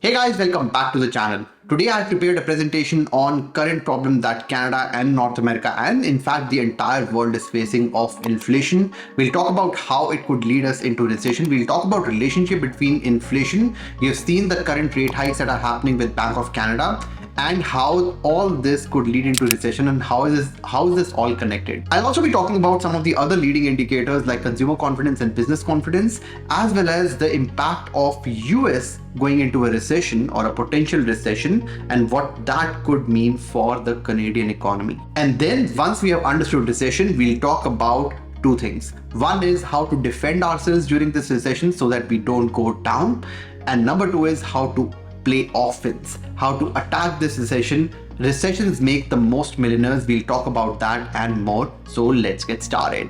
Hey guys, welcome back to the channel. Today I have prepared a presentation on current problem that Canada and North America and in fact the entire world is facing of inflation. We'll talk about how it could lead us into recession. We'll talk about relationship between inflation. We have seen the current rate hikes that are happening with Bank of Canada and how all this could lead into recession and how is this all connected. I'll also be talking about some of the other leading indicators like consumer confidence and business confidence, as well as the impact of US going into a recession or a potential recession and what that could mean for the Canadian economy. And then once we have understood recession, we'll talk about two things. One is how to defend ourselves during this recession so that we don't go down. And number two is how to play offense, how to attack this recession. Recessions make the most millionaires. We'll talk about that and more. So let's get started.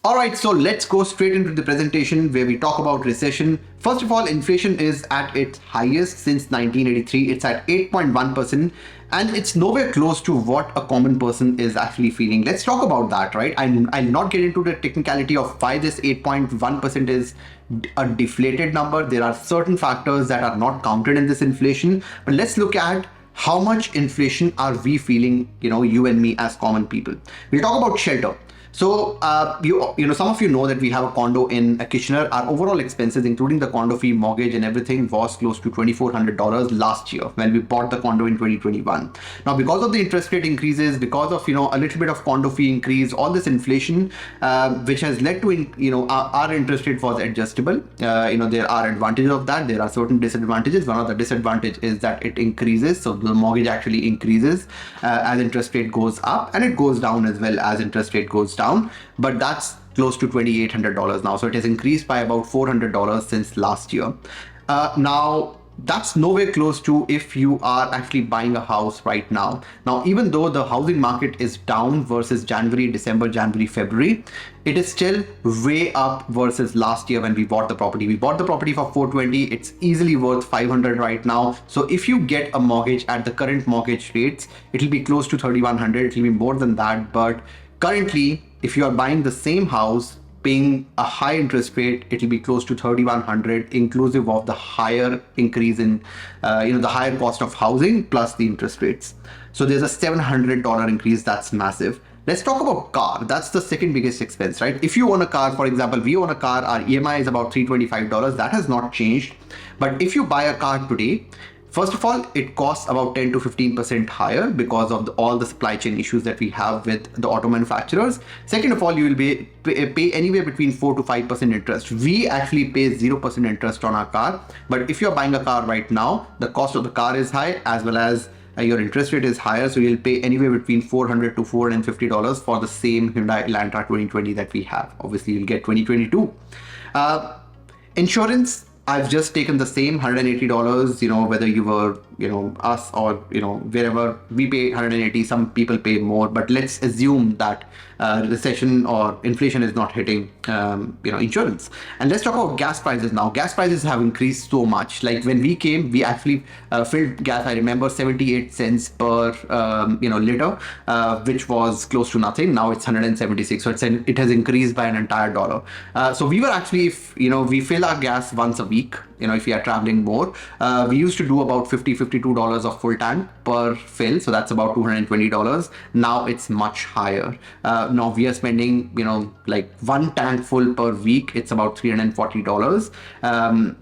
Alright, so let's go straight into the presentation where we talk about recession. First of all, inflation is at its highest since 1983. It's at 8.1% and it's nowhere close to what a common person is actually feeling. Let's talk about that, right? I'll not get into the technicality of why this 8.1% is a deflated number. There are certain factors that are not counted in this inflation, but let's look at how much inflation are we feeling, you and me as common people. We'll talk about shelter. So, some of you know that we have a condo in Kitchener. Our overall expenses, including the condo fee, mortgage and everything, was close to $2,400 last year when we bought the condo in 2021. Now, because of the interest rate increases, because of, a little bit of condo fee increase, all this inflation, which has led to, our interest rate was adjustable. There are advantages of that. There are certain disadvantages. One of the disadvantage is that it increases. So the mortgage actually increases as interest rate goes up, and it goes down as well as interest rate goes down. But that's close to $2,800 now. So it has increased by about $400 since last year. Now, that's nowhere close to if you are actually buying a house right now. Now, even though the housing market is down versus January, December, January, February, it is still way up versus last year when we bought the property. We bought the property for $420. It's easily worth $500 right now. So if you get a mortgage at the current mortgage rates, it'll be close to $3,100. It'll be more than that. But currently, if you are buying the same house, paying a high interest rate, it will be close to $3,100, inclusive of the higher increase in, the higher cost of housing plus the interest rates. So there's a $700 increase. That's massive. Let's talk about car. That's the second biggest expense, right? If you own a car, for example, we own a car, our EMI is about $325. That has not changed. But if you buy a car today, first of all, it costs about 10 to 15% higher because of all the supply chain issues that we have with the auto manufacturers. Second of all, you will pay anywhere between 4 to 5% interest. We actually pay 0% interest on our car. But if you're buying a car right now, the cost of the car is high as well as your interest rate is higher. So you'll pay anywhere between $400 to $450 for the same Hyundai Elantra 2020 that we have. Obviously, you'll get 2022. Insurance. I've just taken the same $180, whether you were, us or, wherever we pay $180, some people pay more, but let's assume that recession or inflation is not hitting, insurance. And let's talk about gas prices now. Gas prices have increased so much. Like when we came, we actually filled gas, I remember 78 cents per, liter, which was close to nothing. Now it's 176. So it has increased by an entire dollar. So we were actually, we fill our gas once a week. If we are traveling more, we used to do about $52 of full tank per fill. So that's about $220. Now it's much higher. Now we are spending, like one tank full per week. It's about $340.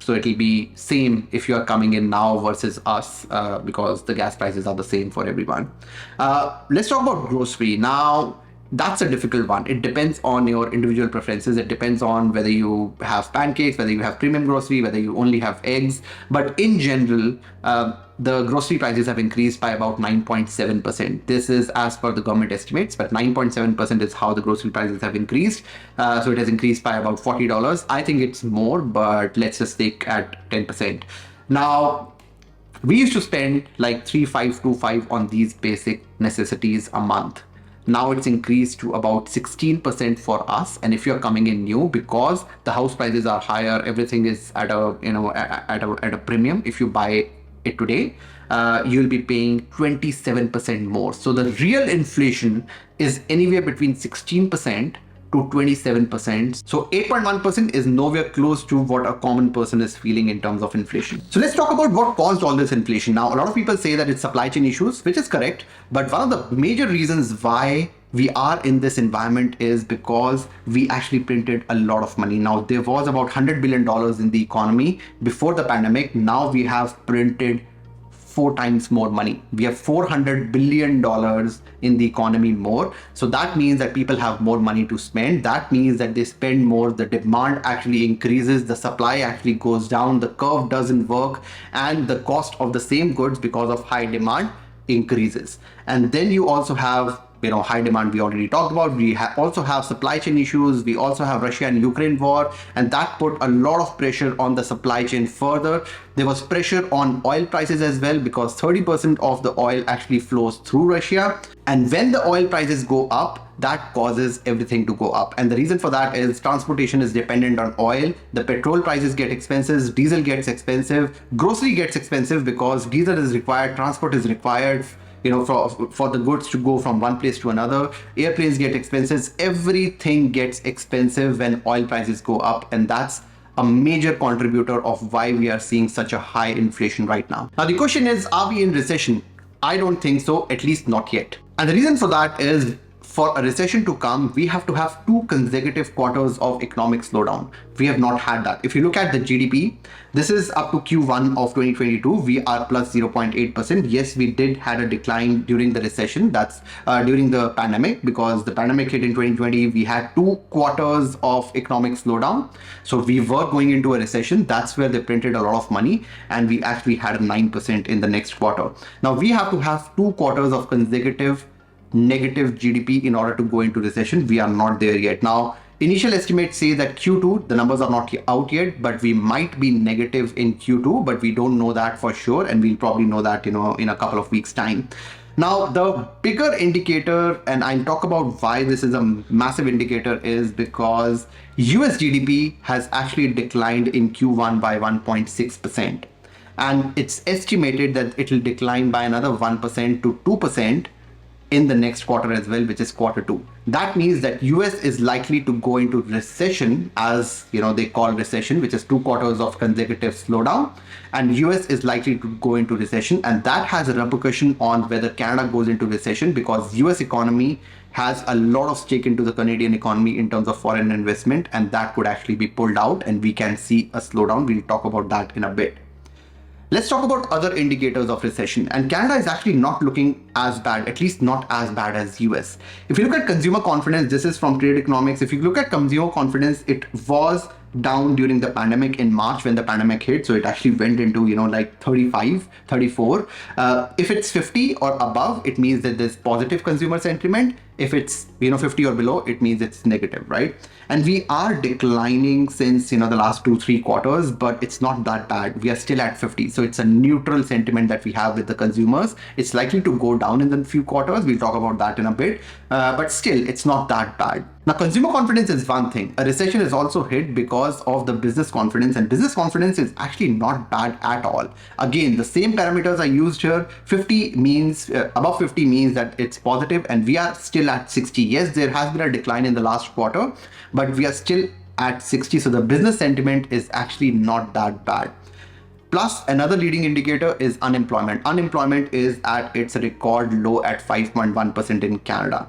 So it'll be same if you are coming in now versus us, because the gas prices are the same for everyone. Let's talk about grocery now. That's a difficult one. It depends on your individual preferences. It depends on whether you have pancakes, whether you have premium grocery, whether you only have eggs. But in general, the grocery prices have increased by about 9.7%. This is as per the government estimates, but 9.7% is how the grocery prices have increased. So it has increased by about $40. I think it's more, but let's just take at 10%. Now, we used to spend like $3,525 on these basic necessities a month. Now it's increased to about 16% for us. And if you're coming in new, because the house prices are higher, everything is at a premium. If you buy it today, you'll be paying 27% more. So the real inflation is anywhere between 16% to to 27%. So 8.1% is nowhere close to what a common person is feeling in terms of inflation. So let's talk about what caused all this inflation. Now, a lot of people say that it's supply chain issues, which is correct. But one of the major reasons why we are in this environment is because we actually printed a lot of money. Now, there was about $100 billion in the economy before the pandemic. Now we have printed 4 times more money. We have $400 billion in the economy more. So that means that people have more money to spend. That means that they spend more. The demand actually increases. The supply actually goes down. The curve doesn't work. And the cost of the same goods because of high demand increases. And then you also have high demand we already talked about. We also have supply chain issues. We also have Russia and Ukraine war, and that put a lot of pressure on the supply chain further. There was pressure on oil prices as well because 30% of the oil actually flows through Russia. And when the oil prices go up, that causes everything to go up. And the reason for that is transportation is dependent on oil. The petrol prices get expensive, diesel gets expensive, grocery gets expensive because diesel is required, transport is required, for the goods to go from one place to another. Airplanes get expensive. Everything gets expensive when oil prices go up. And that's a major contributor of why we are seeing such a high inflation right now. Now, the question is, are we in recession? I don't think so, at least not yet. And the reason for that is, for a recession to come, we have to have 2 consecutive quarters of economic slowdown. We have not had that. If you look at the GDP, this is up to Q1 of 2022. We are plus 0.8%. Yes, we did had a decline during the recession. That's during the pandemic, because the pandemic hit in 2020. We had 2 quarters of economic slowdown. So we were going into a recession. That's where they printed a lot of money. And we actually had a 9% in the next quarter. Now we have to have 2 quarters of consecutive negative GDP in order to go into recession. We are not there yet. Now, initial estimates say that Q2, the numbers are not out yet, but we might be negative in Q2, but we don't know that for sure. And we'll probably know that, in a couple of weeks' time. Now, the bigger indicator, and I'll talk about why this is a massive indicator, is because US GDP has actually declined in Q1 by 1.6%. And it's estimated that it will decline by another 1% to 2% in the next quarter as well, which is Q2. That means that US is likely to go into recession, as they call recession, which is 2 quarters of consecutive slowdown. And US is likely to go into recession, and that has a repercussion on whether Canada goes into recession, because US economy has a lot of stake into the Canadian economy in terms of foreign investment, and that could actually be pulled out and we can see a slowdown. We'll talk about that in a bit. Let's talk about other indicators of recession. And Canada is actually not looking as bad, at least not as bad as US. If you look at consumer confidence, this is from Trade Economics. If you look at consumer confidence, it was down during the pandemic in March when the pandemic hit. So it actually went into, like 35, 34. If it's 50 or above, it means that there's positive consumer sentiment. If it's, 50 or below, it means it's negative, right? And we are declining since, the last 2-3 quarters, but it's not that bad. We are still at 50. So it's a neutral sentiment that we have with the consumers. It's likely to go down in the few quarters. We'll talk about that in a bit, but still it's not that bad. Now, consumer confidence is one thing. A recession is also hit because of the business confidence, and business confidence is actually not bad at all. Again, the same parameters are used here. 50 means, above 50 means that it's positive, and we are still at 60. Yes, there has been a decline in the last quarter, but we are still at 60. So the business sentiment is actually not that bad. Plus, another leading indicator is unemployment. Unemployment is at its record low at 5.1% in Canada.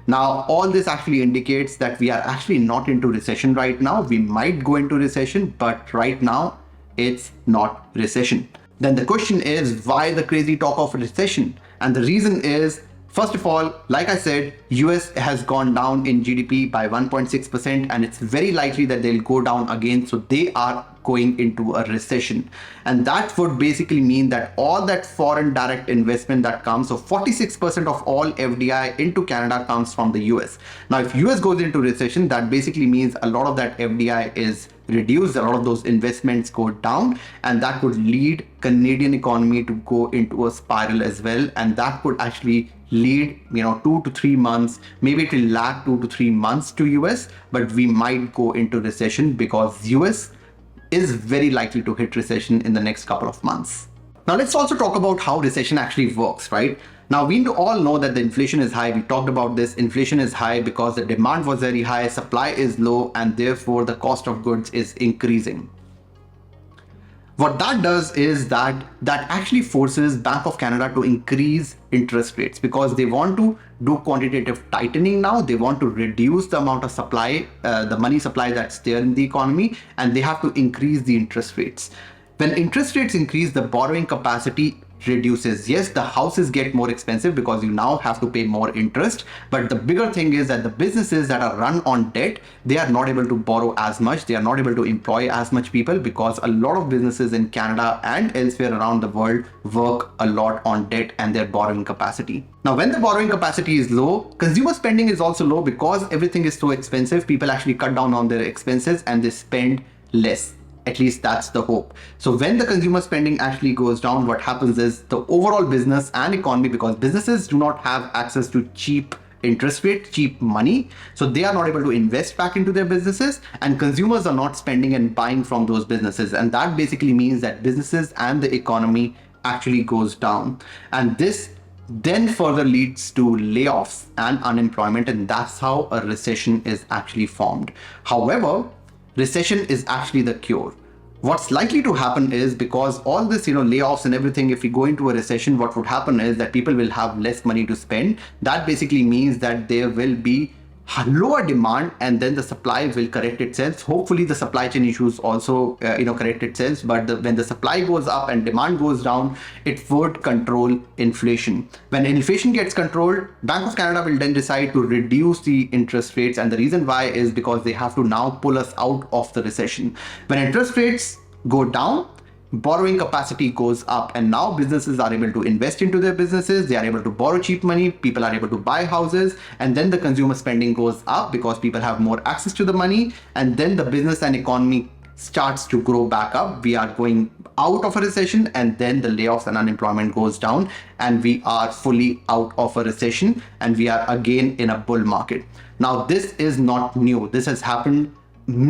Now, all this actually indicates that we are actually not into recession right now. We might go into recession, but right now it's not recession. Then the question is, why the crazy talk of recession? And the reason is, first of all, like I said, US has gone down in GDP by 1.6%, and it's very likely that they'll go down again. So they are going into a recession. And that would basically mean that all that foreign direct investment that comes, so 46% of all FDI into Canada comes from the US. Now, if US goes into recession, that basically means a lot of that FDI is reduced, a lot of those investments go down, and that could lead Canadian economy to go into a spiral as well. And that could actually lead 2 to 3 months, maybe it will lag 2 to 3 months to US, but we might go into recession because US is very likely to hit recession in the next couple of months. Now let's also talk about how recession actually works, right? Now, we all know that the inflation is high. We talked about this. Inflation is high because the demand was very high, supply is low, and therefore the cost of goods is increasing. What that does is that actually forces Bank of Canada to increase interest rates because they want to do quantitative tightening now. They want to reduce the amount of supply, the money supply that's there in the economy, and they have to increase the interest rates. When interest rates increase, the borrowing capacity reduces. Yes, the houses get more expensive because you now have to pay more interest. But the bigger thing is that the businesses that are run on debt, they are not able to borrow as much. They are not able to employ as much people because a lot of businesses in Canada and elsewhere around the world work a lot on debt and their borrowing capacity. Now, when the borrowing capacity is low, consumer spending is also low because everything is so expensive. People actually cut down on their expenses and they spend less. At least that's the hope. So when the consumer spending actually goes down, what happens is the overall business and economy, because businesses do not have access to cheap interest rate, cheap money, so they are not able to invest back into their businesses, and consumers are not spending and buying from those businesses. And that basically means that businesses and the economy actually goes down. And this then further leads to layoffs and unemployment, and that's how a recession is actually formed. However, recession is actually the cure. What's likely to happen is because all this, layoffs and everything, if we go into a recession, what would happen is that people will have less money to spend. That basically means that there will be lower demand and then the supply will correct itself. Hopefully the supply chain issues also correct itself, but when the supply goes up and demand goes down, it would control inflation. When inflation gets controlled, Bank of Canada will then decide to reduce the interest rates, and the reason why is because they have to now pull us out of the recession. When interest rates go down, borrowing capacity goes up, and now businesses are able to invest into their businesses. They are able to borrow cheap money. People are able to buy houses, and then the consumer spending goes up because people have more access to the money, and then the business and economy starts to grow back up. We are going out of a recession, and then the layoffs and unemployment goes down, and we are fully out of a recession, and we are again in a bull market. Now, this is not new. This has happened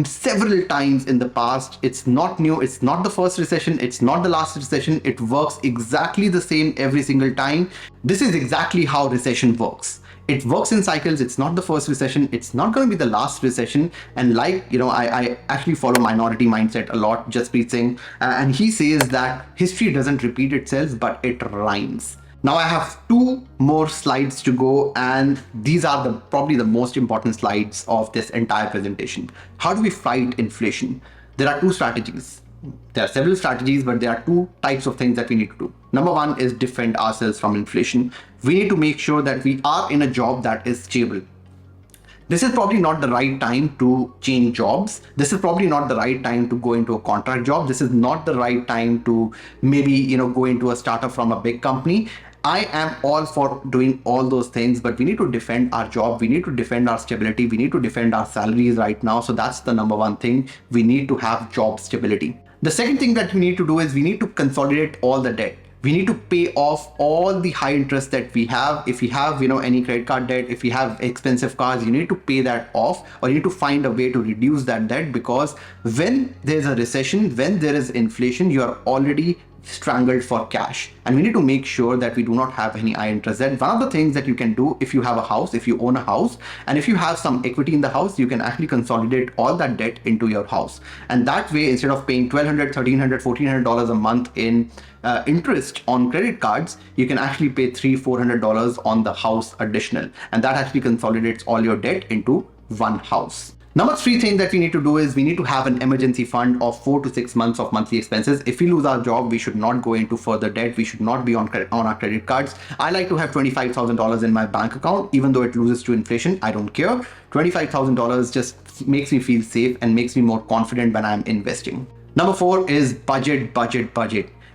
several times in the past. It's not new. It's not the first recession. It's not the last recession. It works exactly the same every single time. This is exactly how recession works. It works in cycles. It's not the first recession. It's not going to be the last recession. And I actually follow Minority Mindset a lot, Jaspreet Singh, and he says that history doesn't repeat itself, but it rhymes. Now I have two more slides to go, and these are probably the most important slides of this entire presentation. How do we fight inflation? There are two strategies. There are several strategies, but there are two types of things that we need to do. Number one is defend ourselves from inflation. We need to make sure that we are in a job that is stable. This is probably not the right time to change jobs. This is probably not the right time to go into a contract job. This is not the right time to maybe, go into a startup from a big company. I am all for doing all those things, but we need to defend our job. We need to defend our stability. We need to defend our salaries right now. So that's the number one thing. We need to have job stability. The second thing that we need to do is we need to consolidate all the debt. We need to pay off all the high interest that we have. If we have, any credit card debt, if we have expensive cars, you need to pay that off, or you need to find a way to reduce that debt, because when there's a recession, when there is inflation, you are already strangled for cash, and we need to make sure that we do not have any high interest debt. One of the things that you can do if you have a house, if you own a house, and if you have some equity in the house, you can actually consolidate all that debt into your house, and that way, instead of paying $1,200, $1,300, $1,400 a month in interest on credit cards, you can actually pay $300-400 on the house additional, and that actually consolidates all your debt into one house. Number three thing that we need to do is we need to have an emergency fund of 4 to 6 months of monthly expenses. If we lose our job, we should not go into further debt. We should not be on our credit cards. I like to have $25,000 in my bank account, even though it loses to inflation. I don't care. $25,000 just makes me feel safe and makes me more confident when I'm investing. Number four is budget.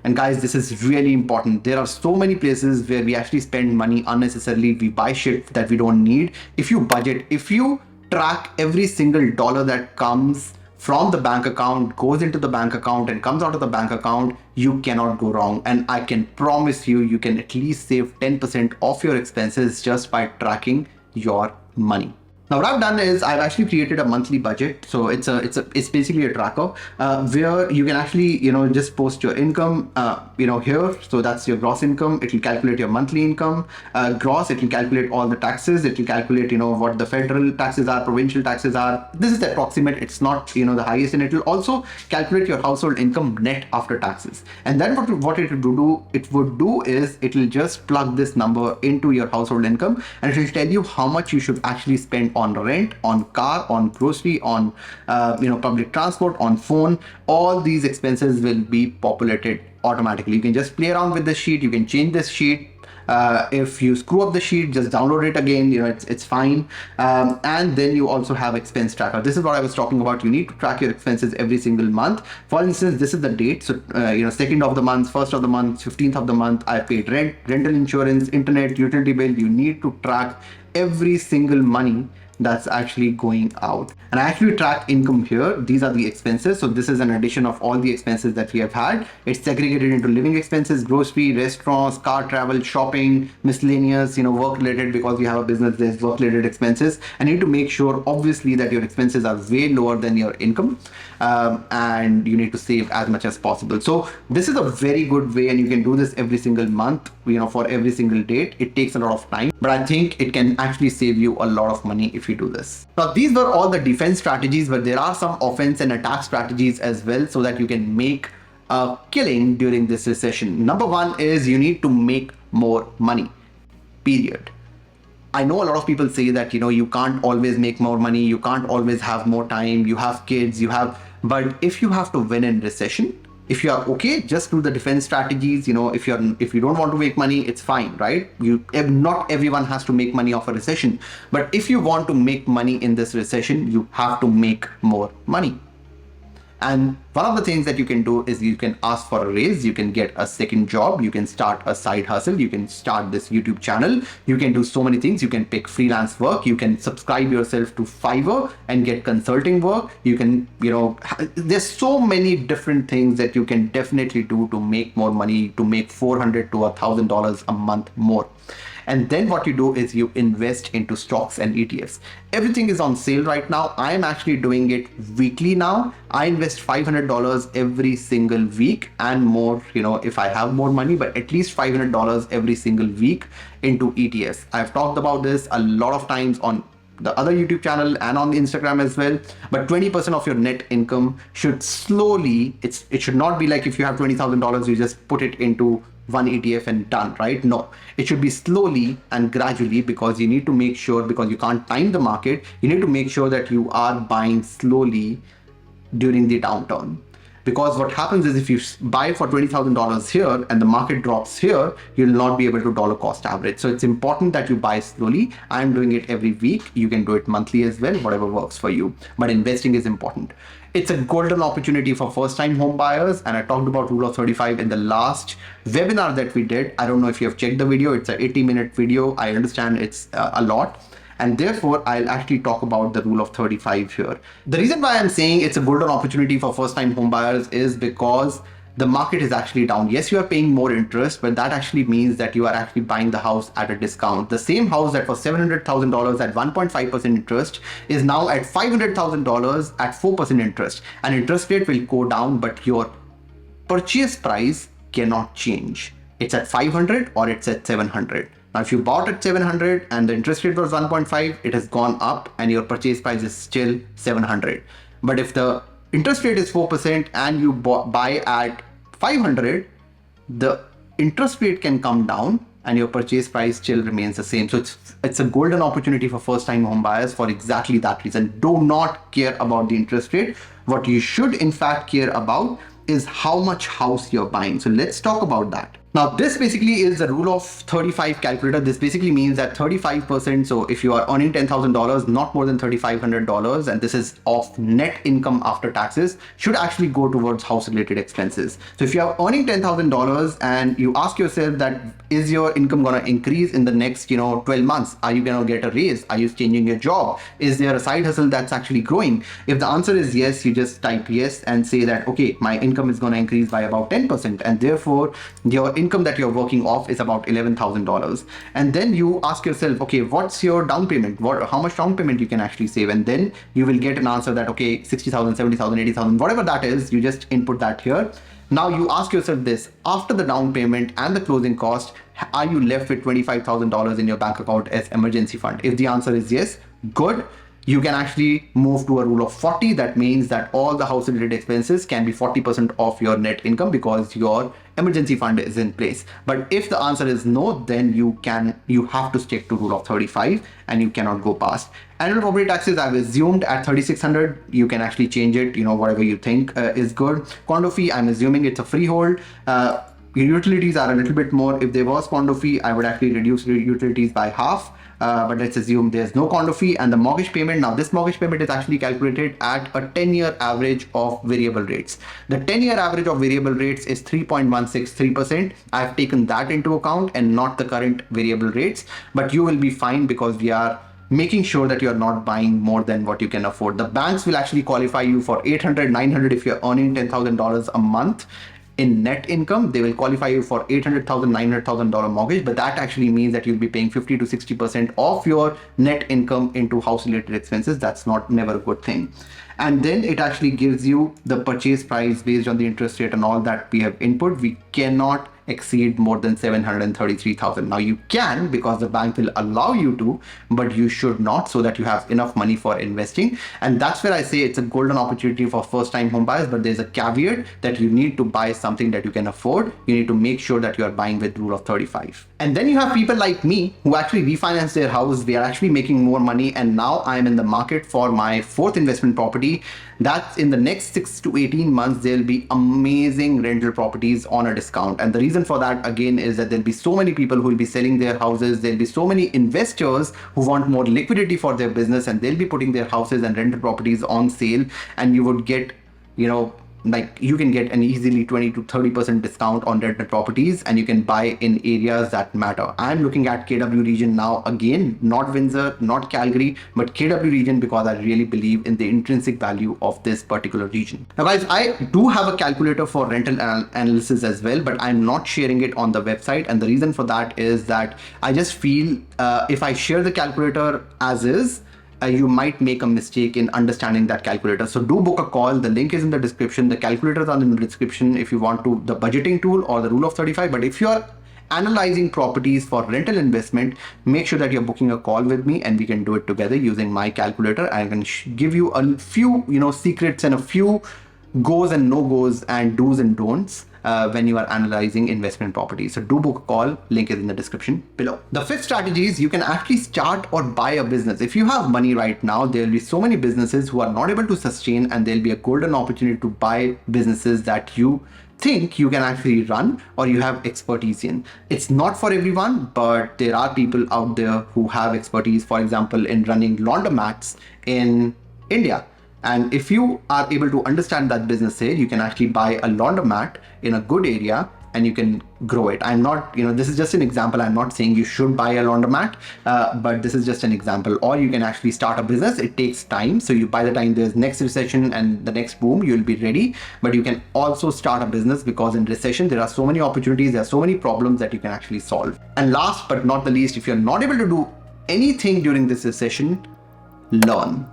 And guys, this is really important. There are so many places where we actually spend money unnecessarily. We buy shit that we don't need. If you budget, if you track every single dollar that comes from the bank account, goes into the bank account and comes out of the bank account, you cannot go wrong. And I can promise you, you can at least save 10% of your expenses just by tracking your money. Now what I've done is I've actually created a monthly budget. So it's basically a tracker where you can actually just post your income here. So that's your gross income. It will calculate your monthly income. Gross, it will calculate all the taxes. It will calculate what the federal taxes are, provincial taxes are. This is the approximate. It's not the highest, and it will also calculate your household income net after taxes. And then what it would do is it will just plug this number into your household income, and it will tell you how much you should actually spend on rent, on car, on grocery, on public transport, on phone. All these expenses will be populated automatically. You can just play around with this sheet. You can change this sheet. If you screw up the sheet, just download it again. It's fine. And then you also have expense tracker. This is what I was talking about. You need to track your expenses every single month. For instance, this is the date. So 2nd of the month, 1st of the month, 15th of the month, I paid rent, rental insurance, internet, utility bill. You need to track every single money that's actually going out. And I actually track income here. These are the expenses. So this is an addition of all the expenses that we have had. It's segregated into living expenses, grocery, restaurants, car travel, shopping, miscellaneous, work related. Because you have a business, there's work related expenses. And you need to make sure obviously that your expenses are way lower than your income, and you need to save as much as possible. So this is a very good way, and you can do this every single month, for every single date. It takes a lot of time, but I think it can actually save you a lot of money if you do this. Now, these were all the defense strategies, but there are some offense and attack strategies as well, so that you can make a killing during this recession. Number one is you need to make more money, period. I know a lot of people say that, you can't always make more money, you can't always have more time, you have kids, but if you have to win in recession, if you are okay, just do the defense strategies. If you don't want to make money, it's fine, right? Not everyone has to make money off a recession, but if you want to make money in this recession, you have to make more money. And one of the things that you can do is you can ask for a raise, you can get a second job, you can start a side hustle, you can start this YouTube channel, you can do so many things. You can pick freelance work, you can subscribe yourself to Fiverr and get consulting work. You can, there's so many different things that you can definitely do to make more money, to make $400 to $1,000 a month more. And then what you do is you invest into stocks and ETFs. Everything is on sale right now. I'm actually doing it weekly now. I invest $500 every single week and more, if I have more money, but at least $500 every single week into ETFs. I've talked about this a lot of times on the other YouTube channel and on Instagram as well. But 20% of your net income should slowly, it should not be like if you have $20,000, you just put it into one ETF and done, right? No, it should be slowly and gradually, because you need to make sure, because you can't time the market, you need to make sure that you are buying slowly during the downturn. Because what happens is if you buy for $20,000 here and the market drops here, you'll not be able to dollar cost average. So it's important that you buy slowly. I'm doing it every week. You can do it monthly as well, whatever works for you. But investing is important. It's a golden opportunity for first-time home buyers. And I talked about Rule of 35 in the last webinar that we did. I don't know if you have checked the video. It's an 80-minute video. I understand it's a lot. And therefore, I'll actually talk about the Rule of 35 here. The reason why I'm saying it's a golden opportunity for first-time home buyers is because the market is actually down. Yes, you are paying more interest, but that actually means that you are actually buying the house at a discount. The same house that was $700,000 at 1.5% interest is now at $500,000 at 4% interest. And interest rate will go down, but your purchase price cannot change. It's at 500 or it's at 700. Now, if you bought at 700 and the interest rate was 1.5, it has gone up and your purchase price is still 700. But if the interest rate is 4% and you buy at 500, the interest rate can come down and your purchase price still remains the same. So it's a golden opportunity for first-time home buyers for exactly that reason. Do not care about the interest rate. What you should in fact care about is how much house you're buying. So let's talk about that. Now, this basically is the Rule of 35 calculator. This basically means that 35%, so if you are earning $10,000, not more than $3,500, and this is of net income after taxes, should actually go towards house-related expenses. So if you are earning $10,000 and you ask yourself that, is your income gonna increase in the next 12 months? Are you gonna get a raise? Are you changing your job? Is there a side hustle that's actually growing? If the answer is yes, you just type yes and say that, okay, my income is gonna increase by about 10%, and therefore your income income that you're working off is about $11,000. And then you ask yourself, okay, what's your down payment? How much down payment you can actually save? And then you will get an answer that, okay, 60,000, 70,000, 80,000, whatever that is, you just input that here. Now you ask yourself this, after the down payment and the closing cost, are you left with $25,000 in your bank account as emergency fund? If the answer is yes, good. You can actually move to a rule of 40. That means that all the house related expenses can be 40% of your net income because your emergency fund is in place. But if the answer is no, then you have to stick to rule of 35 and you cannot go past. Annual property taxes I've assumed at 3,600. You can actually change it, whatever you think is good. Condo fee, I'm assuming it's a freehold. Your utilities are a little bit more. If there was condo fee, I would actually reduce your utilities by half. But let's assume there's no condo fee. And the mortgage payment, now this mortgage payment is actually calculated at a 10-year average of variable rates. The 10-year average of variable rates is 3.163%. I've taken that into account and not the current variable rates, but you will be fine because we are making sure that you're not buying more than what you can afford. The banks will actually qualify you for $800, $900 if you're earning $10,000 a month. In net income, they will qualify you for $800,000, $900,000 mortgage, but that actually means that you'll be paying 50 to 60% of your net income into house related expenses. That's never a good thing. And then it actually gives you the purchase price based on the interest rate and all that we have input. We cannot exceed more than 733,000. Now you can, because the bank will allow you to, but you should not, so that you have enough money for investing. And that's where I say it's a golden opportunity for first time home buyers, but there's a caveat that you need to buy something that you can afford. You need to make sure that you are buying with rule of 35. And then you have people like me who actually refinance their house. They are actually making more money, and now I'm in the market for my fourth investment property. That's in the next 6 to 18 months, there'll be amazing rental properties on a discount. And the reason for that again is that there'll be so many people who will be selling their houses. There'll be so many investors who want more liquidity for their business, and they'll be putting their houses and rental properties on sale. And you would get, like you can get an easily 20 to 30% discount on rental properties, and you can buy in areas that matter. I'm looking at KW region now, again, not Windsor, not Calgary, but KW region, because I really believe in the intrinsic value of this particular region. Now guys, I do have a calculator for rental analysis as well, but I'm not sharing it on the website. And the reason for that is that I just feel if I share the calculator as is, you might make a mistake in understanding that calculator. So do book a call. The link is in the description. The calculators are in the description if you want to, the budgeting tool or the rule of 35. But if you're analyzing properties for rental investment, make sure that you're booking a call with me and we can do it together using my calculator. I can give you a few, secrets and a few goes and no goes and do's and don'ts when you are analyzing investment properties. So do book a call, link is in the description below. The fifth strategy is you can actually start or buy a business. If you have money right now, there will be so many businesses who are not able to sustain, and there'll be a golden opportunity to buy businesses that you think you can actually run or you have expertise in. It's not for everyone, but there are people out there who have expertise, for example, in running laundromats in India. And if you are able to understand that business sale, you can actually buy a laundromat in a good area and you can grow it. I'm not, this is just an example. I'm not saying you should buy a laundromat, but this is just an example. Or you can actually start a business. It takes time. So by the time there's next recession and the next boom, you'll be ready. But you can also start a business, because in recession, there are so many opportunities. There are so many problems that you can actually solve. And last but not the least, if you're not able to do anything during this recession, learn.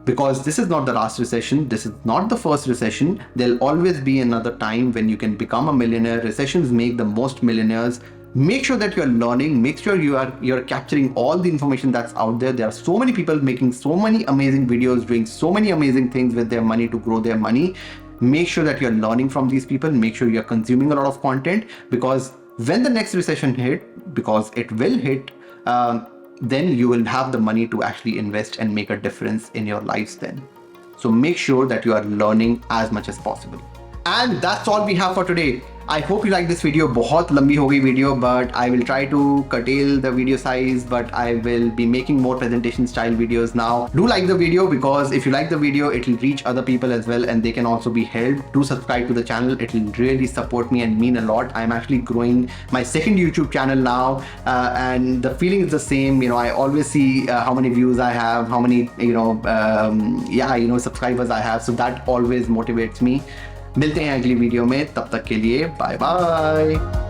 Because this is not the last recession, this is not the first recession. There'll always be another time when you can become a millionaire. Recessions make the most millionaires. Make sure that you're learning, make sure you're capturing all the information that's out there. There are so many people making so many amazing videos, doing so many amazing things with their money to grow their money. Make sure that you're learning from these people. Make sure you're consuming a lot of content, because when the next recession hit, because it will hit, then you will have the money to actually invest and make a difference in your lives then. So make sure that you are learning as much as possible. And that's all we have for today. I hope you like this video. बहुत लंबी हो गई video, but I will try to curtail the video size, but I will be making more presentation style videos now. Do like the video, because if you like the video, it will reach other people as well and they can also be helped. Do subscribe to the channel. It will really support me and mean a lot. I'm actually growing my second YouTube channel now, and the feeling is the same. I always see how many views I have, how many subscribers I have. So that always motivates me. मिलते हैं अगली video में, तब तक के लिए bye bye.